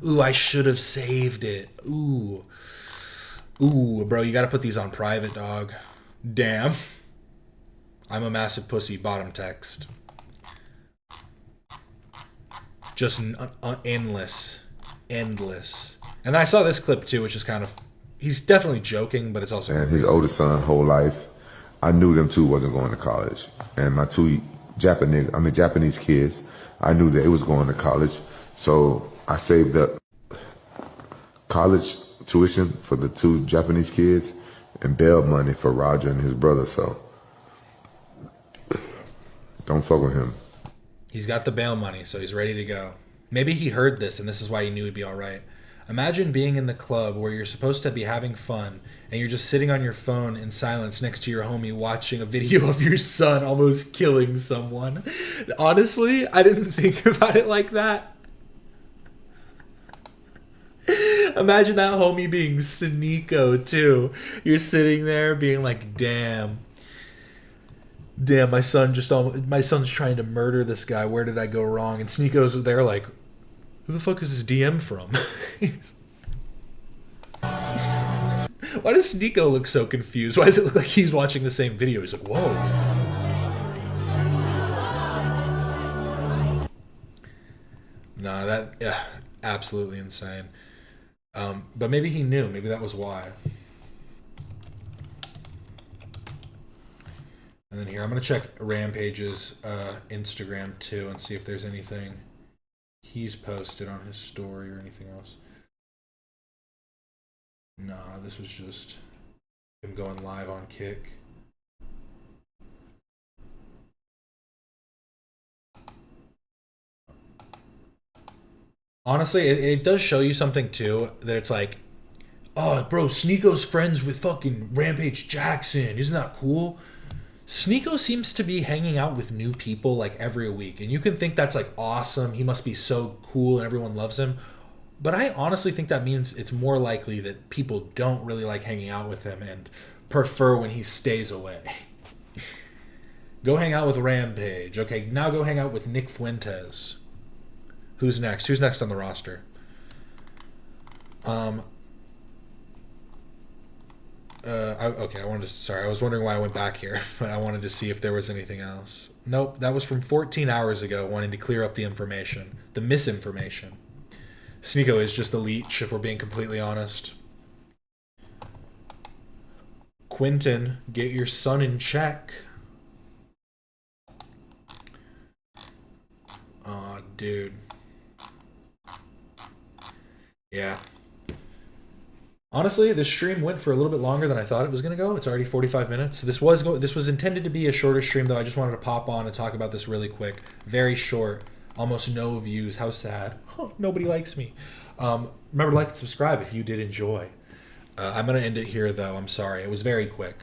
Ooh, I should have saved it. Ooh, bro, you gotta put these on private, dog. Damn. I'm a massive pussy, bottom text. Just endless. And then I saw this clip too, which is kind of, he's definitely joking, but it's also... And his oldest son, whole life, I knew them two wasn't going to college. And my two Japanese kids, I knew that it was going to college. So I saved up college tuition for the two Japanese kids and bail money for Roger and his brother. So don't fuck with him. He's got the bail money, so he's ready to go. Maybe he heard this, and this is why he knew he'd be all right. Imagine being in the club where you're supposed to be having fun, and you're just sitting on your phone in silence next to your homie watching a video of your son almost killing someone. Honestly, I didn't think about it like that. Imagine that homie being Sneeko, too. You're sitting there being like, damn, my son's trying to murder this guy. Where did I go wrong? And Sneeko's there like, who the fuck is this DM from? Why does Sneeko look so confused? Why does it look like he's watching the same video? He's like, whoa. Nah, absolutely insane. But maybe he knew. Maybe that was why. And then here, I'm going to check Rampage's Instagram too and see if there's anything he's posted on his story or anything else. Nah, this was just him going live on Kick. Honestly, it does show you something too, that it's like, oh, bro, Sneako's friends with fucking Rampage Jackson. Isn't that cool? Sneeko seems to be hanging out with new people like every week, and you can think that's like awesome. He must be so cool and everyone loves him. But I honestly think that means it's more likely that people don't really like hanging out with him and prefer when he stays away. Go hang out with Rampage. Okay, now go hang out with Nick Fuentes. Who's next? Who's next on the roster? I was wondering why I went back here, but I wanted to see if there was anything else. Nope, that was from 14 hours ago, wanting to clear up the information, the misinformation. Sneeko is just a leech, if we're being completely honest. Quentin, get your son in check. Aw, dude. Yeah. Honestly, this stream went for a little bit longer than I thought it was going to go. It's already 45 minutes. This was intended to be a shorter stream, though. I just wanted to pop on and talk about this really quick. Very short. Almost no views. How sad. Nobody likes me. Remember to like and subscribe if you did enjoy. I'm going to end it here, though. I'm sorry. It was very quick.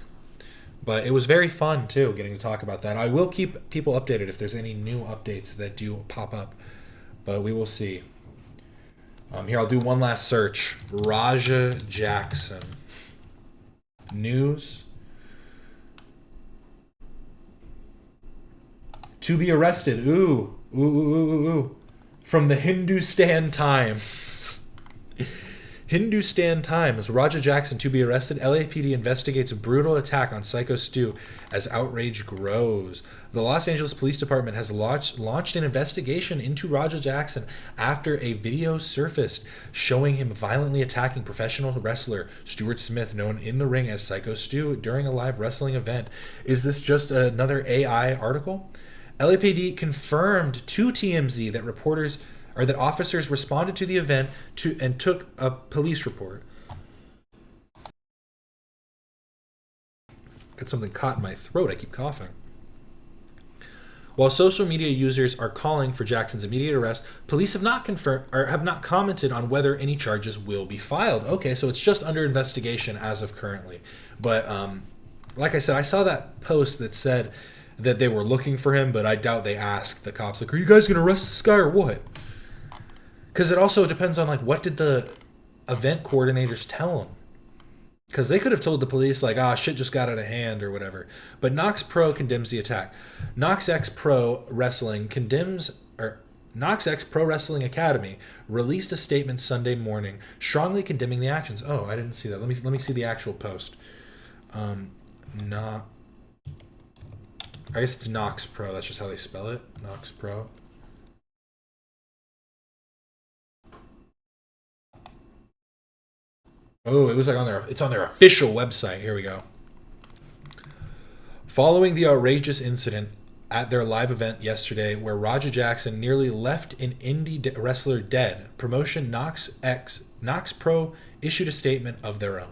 But it was very fun, too, getting to talk about that. I will keep people updated if there's any new updates that do pop up. But we will see. Here, I'll do one last search. Raja Jackson. News. To be arrested. Ooh. From the Hindustan Times. Hindustan Times. Raja Jackson to be arrested. LAPD investigates a brutal attack on Psycho Stu as outrage grows. The Los Angeles Police Department has launched an investigation into Raja Jackson after a video surfaced showing him violently attacking professional wrestler Stuart Smith, known in the ring as Psycho Stu, during a live wrestling event. Is this just another AI article? LAPD confirmed to TMZ that officers responded to the event and took a police report. Got something caught in my throat. I keep coughing. While social media users are calling for Jackson's immediate arrest, police have not confirmed or have not commented on whether any charges will be filed. Okay, so it's just under investigation as of currently. But like I said, I saw that post that said that they were looking for him, but I doubt they asked the cops, like, are you guys going to arrest this guy or what? Because it also depends on, like, what did the event coordinators tell them? Because they could have told the police, like, shit just got out of hand or whatever. But Nox Pro condemns the attack. Nox X Pro Wrestling Nox X Pro Wrestling Academy released a statement Sunday morning strongly condemning the actions. Oh, I didn't see that. Let me see the actual post. I guess it's Nox Pro. That's just how they spell it. Nox Pro. Oh, it was like it's on their official website. Here we go. Following the outrageous incident at their live event yesterday where Raja Jackson nearly left an indie wrestler dead, promotion Nox Pro issued a statement of their own.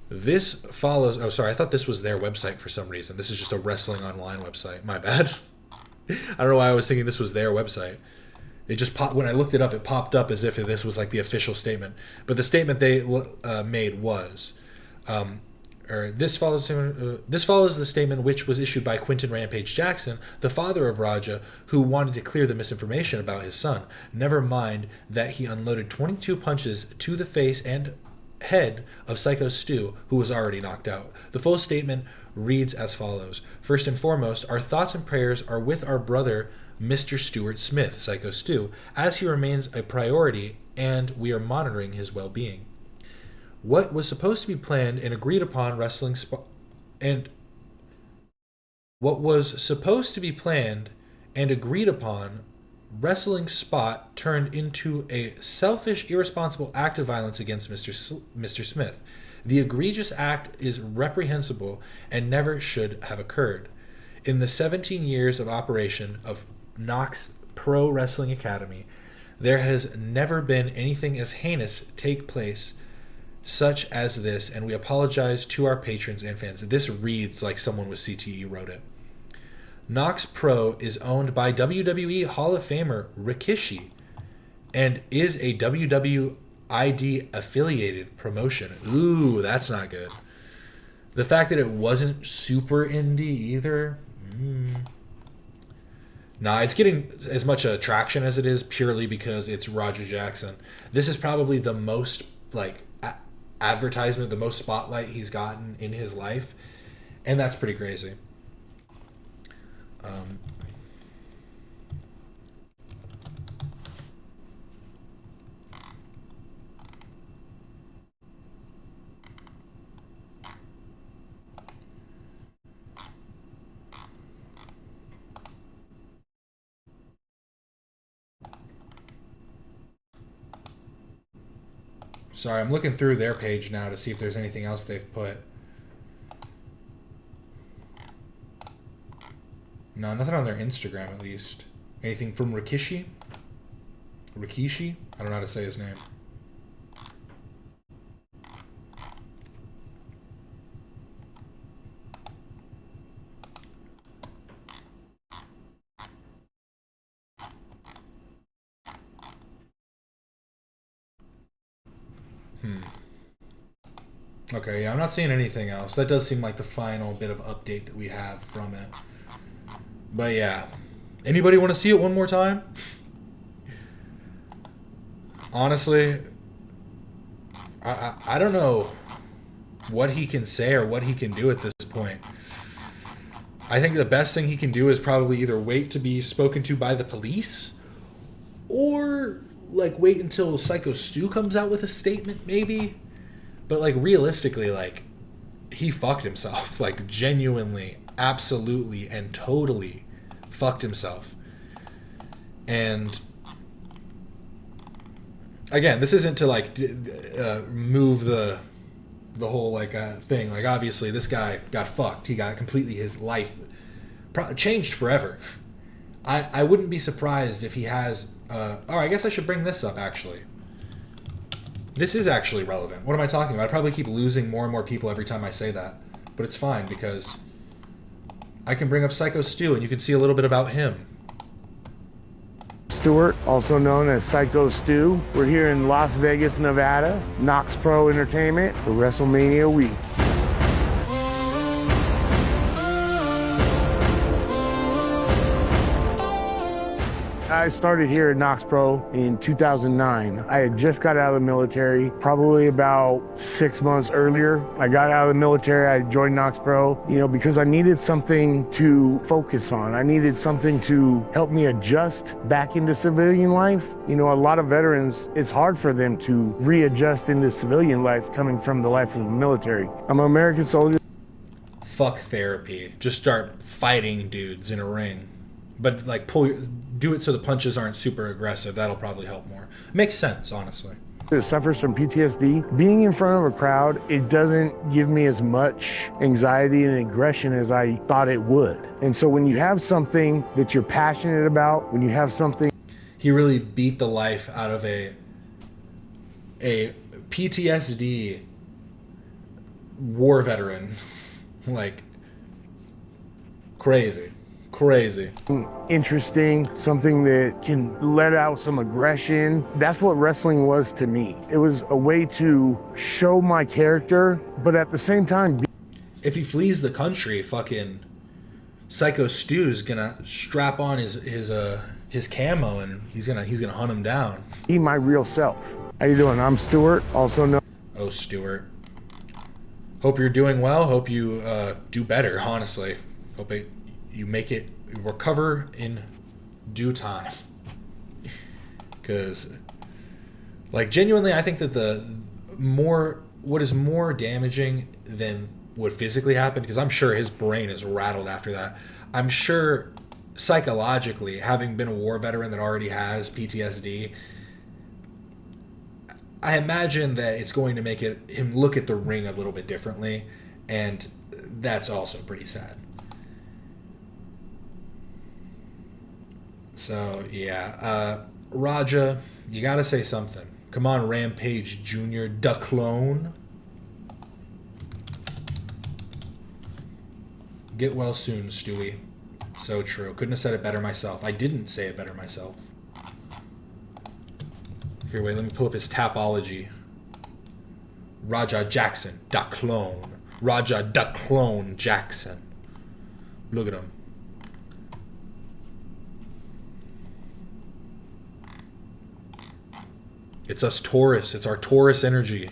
This follows... Oh, sorry. I thought this was their website for some reason. This is just a wrestling online website. My bad. I don't know why I was thinking this was their website. It just popped... When I looked it up, it popped up as if this was like the official statement. But the statement they made was... This follows the statement which was issued by Quentin Rampage Jackson, the father of Raja, who wanted to clear the misinformation about his son. Never mind that he unloaded 22 punches to the face and head of Psycho Stu, who was already knocked out. The full statement reads as follows. First and foremost, our thoughts and prayers are with our brother, Mr. Stuart Smith, Psycho Stu, as he remains a priority, and we are monitoring his well-being. What was supposed to be planned and agreed upon wrestling spot turned into a selfish, irresponsible act of violence against Mr. Smith. The egregious act is reprehensible and never should have occurred. In the 17 years of operation of Nox Pro Wrestling Academy, there has never been anything as heinous take place such as this, and we apologize to our patrons and fans. This reads like someone with CTE wrote it. Nox Pro is owned by WWE Hall of Famer Rikishi and is a WWID affiliated promotion. Ooh, that's not good. The fact that it wasn't super indie either. Nah, it's getting as much attraction as it is purely because it's Roger Jackson. This is probably the most like advertisement, the most spotlight he's gotten in his life, and that's pretty crazy. Sorry, I'm looking through their page now to see if there's anything else they've put. No, nothing on their Instagram at least. Anything from Rikishi? Rikishi? I don't know how to say his name. Okay, yeah, I'm not seeing anything else. That does seem like the final bit of update that we have from it. But yeah. Anybody want to see it one more time? Honestly, I don't know what he can say or what he can do at this point. I think the best thing he can do is probably either wait to be spoken to by the police or like wait until Psycho Stu comes out with a statement maybe. But like realistically, like he fucked himself, like genuinely, absolutely and totally fucked himself. And again, this isn't to like move the whole like thing. Like obviously this guy got fucked. He got completely, his life changed forever. I wouldn't be surprised if he has I guess I should bring this up actually. This is actually relevant. What am I talking about? I probably keep losing more and more people every time I say that. But it's fine because I can bring up Psycho Stu and you can see a little bit about him. Stewart, also known as Psycho Stu. We're here in Las Vegas, Nevada, Knox Pro Entertainment for WrestleMania week. I started here at Knox Pro in 2009. I had just got out of the military, probably about 6 months earlier. I got out of the military, I joined Knox Pro, because I needed something to focus on. I needed something to help me adjust back into civilian life. A lot of veterans, it's hard for them to readjust into civilian life coming from the life of the military. I'm an American soldier. Fuck therapy. Just start fighting dudes in a ring. But like do it so the punches aren't super aggressive. That'll probably help more. Makes sense, honestly. It suffers from PTSD. Being in front of a crowd, it doesn't give me as much anxiety and aggression as I thought it would. And so when you have something that you're passionate about, when you have something... He really beat the life out of a PTSD war veteran. Like, crazy. Interesting, something that can let out some aggression. That's what wrestling was to me. It was a way to show my character, but at the same time... If he flees the country, fucking Psycho Stu's gonna strap on his camo and he's gonna hunt him down. Be my real self. How you doing? I'm Stewart, also known... Oh, Stewart. Hope you're doing well. Hope you do better, honestly. Hope you make it, recover in due time. Because, like, genuinely, I think that what is more damaging than what physically happened, because I'm sure his brain is rattled after that. I'm sure psychologically, having been a war veteran that already has PTSD, I imagine that it's going to make him look at the ring a little bit differently, and that's also pretty sad. So, yeah. Raja, you gotta say something. Come on, Rampage Jr. Da clone. Get well soon, Stewie. So true. Couldn't have said it better myself. I didn't say it better myself. Here, wait, let me pull up his Tapology. Raja Jackson, da clone. Raja da clone Jackson. Look at him. It's us Taurus. It's our Taurus energy.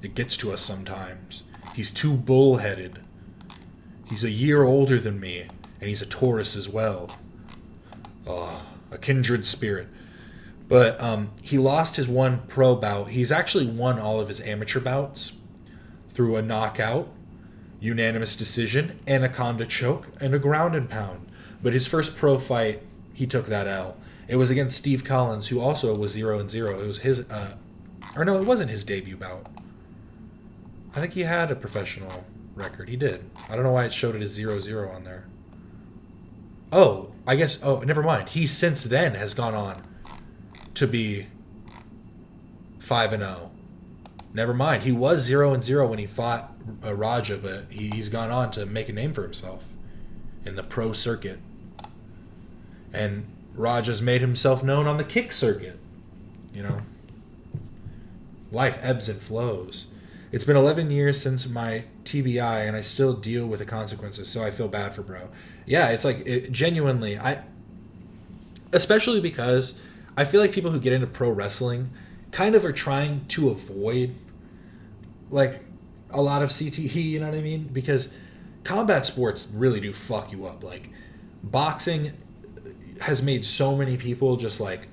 It gets to us sometimes. He's too bullheaded. He's a year older than me, and he's a Taurus as well. Oh, a kindred spirit. But he lost his one pro bout. He's actually won all of his amateur bouts through a knockout, unanimous decision, anaconda choke, and a ground and pound. But his first pro fight, he took that L. It was against Steve Collins, who also was 0-0. It was his, or no, it wasn't his debut bout. I think he had a professional record. He did. I don't know why it showed it as 0-0 on there. Oh, I guess, oh, never mind. He since then has gone on to be 5-0. Never mind. He was 0-0 when he fought Raja, but he's gone on to make a name for himself in the pro circuit. And Raja's made himself known on the kick circuit. You know, life ebbs and flows. It's been 11 years since my TBI, and I still deal with the consequences, so I feel bad for bro. Yeah, it's like, genuinely, especially because I feel like people who get into pro wrestling kind of are trying to avoid, like, a lot of CTE, you know what I mean? Because combat sports really do fuck you up. Like, boxing has made so many people just, like,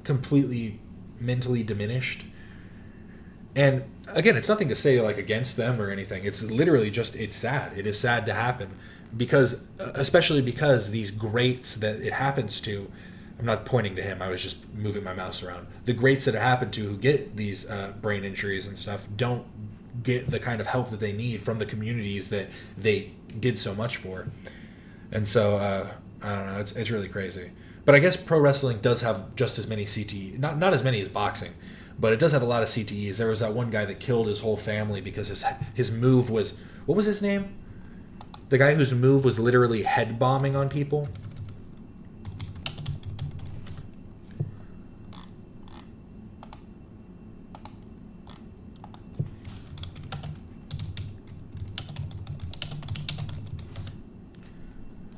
completely mentally diminished. And again, it's nothing to say like against them or anything. It's literally just, it's sad. It is sad to happen because, especially because these greats that it happens to, I'm not pointing to him, I was just moving my mouse around. The greats that it happened to who get these brain injuries and stuff don't get the kind of help that they need from the communities that they did so much for. And so, I don't know, it's really crazy. But I guess pro wrestling does have just as many CTE, not as many as boxing, but it does have a lot of CTEs. There was that one guy that killed his whole family because his move was, what was his name? The guy whose move was literally head bombing on people.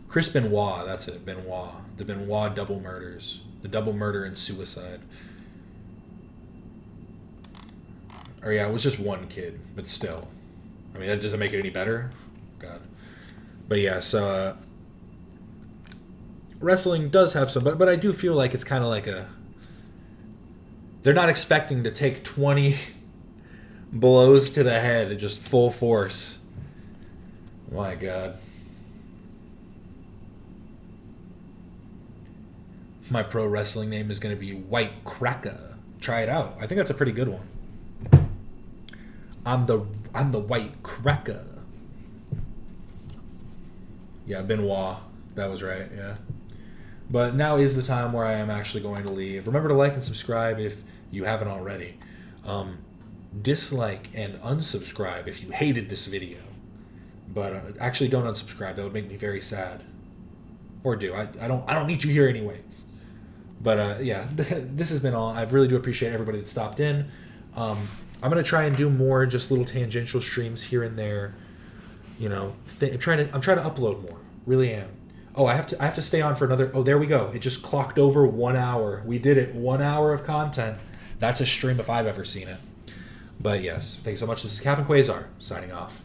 Chris Benoit, that's it, Benoit. The Benoit double murders. The double murder and suicide. Or yeah, it was just one kid, but still. I mean, that doesn't make it any better. God. But yeah, so wrestling does have some, but I do feel like it's kind of like a, they're not expecting to take 20 blows to the head at just full force. My God. My pro wrestling name is going to be White Cracker. Try it out. I think that's a pretty good one. I'm the White Cracker. Yeah, Benoit. That was right, yeah. But now is the time where I am actually going to leave. Remember to like and subscribe if you haven't already. Dislike and unsubscribe if you hated this video. But actually don't unsubscribe. That would make me very sad. Or do. I don't need you here anyways. But yeah, this has been all. I really do appreciate everybody that stopped in. I'm going to try and do more just little tangential streams here and there. You know, I'm trying to upload more. Really am. Oh, I have to stay on for another. Oh, there we go. It just clocked over 1 hour. We did it. 1 hour of content. That's a stream if I've ever seen it. But yes, thanks so much. This is Captain Quasar signing off.